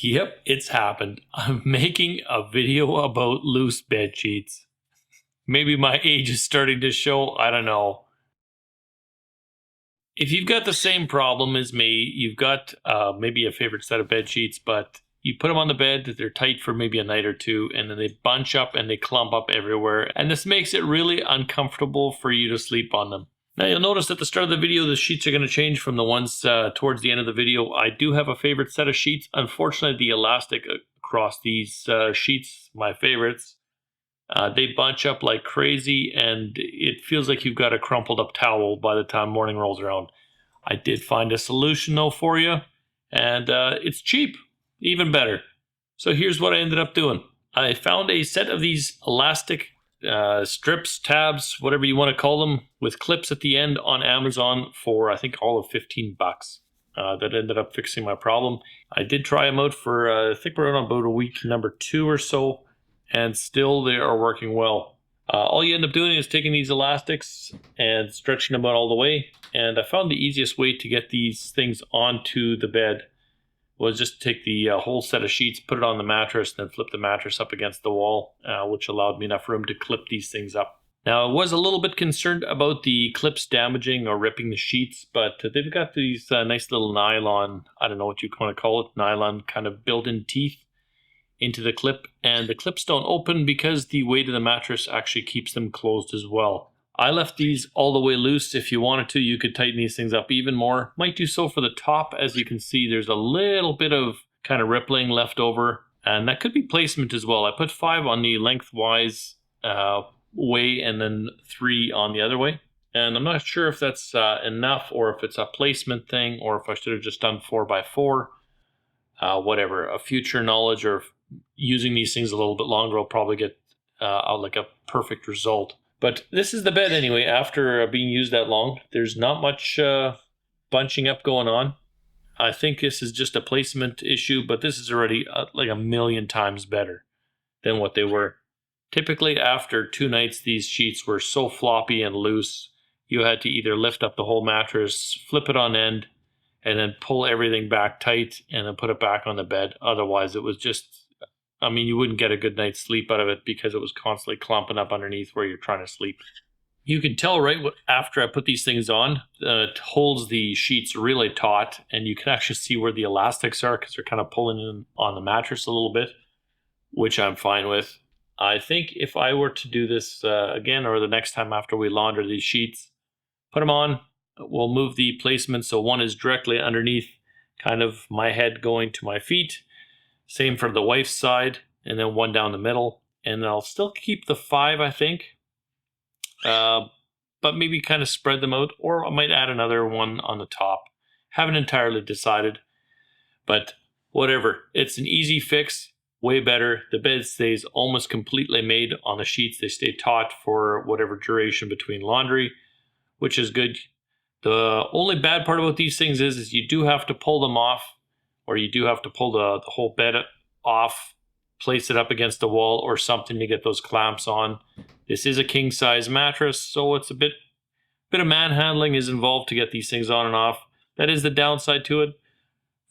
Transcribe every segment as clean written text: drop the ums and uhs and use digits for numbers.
Yep, it's happened. I'm making a video about loose bed sheets. Maybe my age is starting to show, I don't know. If you've got the same problem as me, you've got maybe a favorite set of bed sheets, but you put them on the bed, they're tight for maybe a night or two, and then they bunch up and they clump up everywhere. And this makes it really uncomfortable for you to sleep on them. Now you'll notice at the start of the video, the sheets are going to change from the ones towards the end of the video. I do have a favorite set of sheets. Unfortunately, the elastic across these sheets, my favorites, they bunch up like crazy and it feels like you've got a crumpled up towel by the time morning rolls around. I did find a solution though for you, and it's cheap, even better. So here's what I ended up doing. I found a set of these elastic strips, tabs, whatever you want to call them, with clips at the end on Amazon for I think all of 15 bucks. That ended up fixing my problem. I did try them out for I think we're on about a week number 2 or so, and still they are working well. All you end up doing is taking these elastics and stretching them out all the way, and I found the easiest way to get these things onto the bed was just take the whole set of sheets, put it on the mattress, and then flip the mattress up against the wall, which allowed me enough room to clip these things up. Now, I was a little bit concerned about the clips damaging or ripping the sheets, but they've got these nice little nylon, I don't know what you want to call it, nylon kind of built-in teeth into the clip, and the clips don't open because the weight of the mattress actually keeps them closed as well. I left these all the way loose. If you wanted to, you could tighten these things up even more. Might do so for the top. As you can see, there's a little bit of kind of rippling left over, and that could be placement as well. I put 5 on the lengthwise way and then 3 on the other way. And I'm not sure if that's enough or if it's a placement thing or if I should have just done 4x4. Whatever, a future knowledge or using these things a little bit longer will probably get like a perfect result. But this is the bed anyway, after being used that long. There's not much bunching up going on. I think this is just a placement issue, but this is already like a million times better than what they were. Typically after 2 nights, these sheets were so floppy and loose, you had to either lift up the whole mattress, flip it on end, and then pull everything back tight and then put it back on the bed. Otherwise, it was just, I mean, you wouldn't get a good night's sleep out of it because it was constantly clumping up underneath where you're trying to sleep. You can tell right after I put these things on, it holds the sheets really taut, and you can actually see where the elastics are because they're kind of pulling in on the mattress a little bit, which I'm fine with. I think if I were to do this again, or the next time after we launder these sheets, put them on, we'll move the placement so one is directly underneath kind of my head going to my feet. Same for the wife's side, and then one down the middle. And I'll still keep the 5, I think, but maybe kind of spread them out, or I might add another one on the top. Haven't entirely decided, but whatever. It's an easy fix, way better. The bed stays almost completely made on the sheets. They stay taut for whatever duration between laundry, which is good. The only bad part about these things is you do have to pull them off, or you do have to pull the whole bed off, place it up against the wall or something to get those clamps on. This is a king size mattress, so it's a bit of manhandling is involved to get these things on and off. That is the downside to it.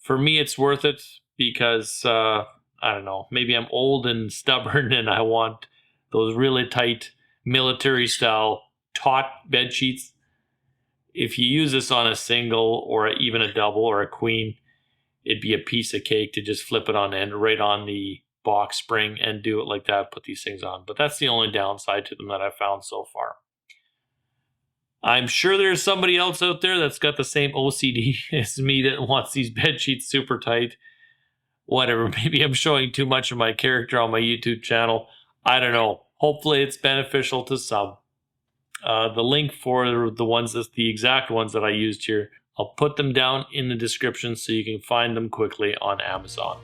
For me, it's worth it because, I don't know, maybe I'm old and stubborn and I want those really tight military style taut bed sheets. If you use this on a single or even a double or a queen, it'd be a piece of cake to just flip it on end right on the box spring and do it like that, put these things on. But that's the only downside to them that I've found so far. I'm sure there's somebody else out there that's got the same OCD as me that wants these bed sheets super tight. Whatever, maybe I'm showing too much of my character on my YouTube channel. I don't know. Hopefully it's beneficial to some. The link for the ones that's the exact ones that I used here, I'll put them down in the description so you can find them quickly on Amazon.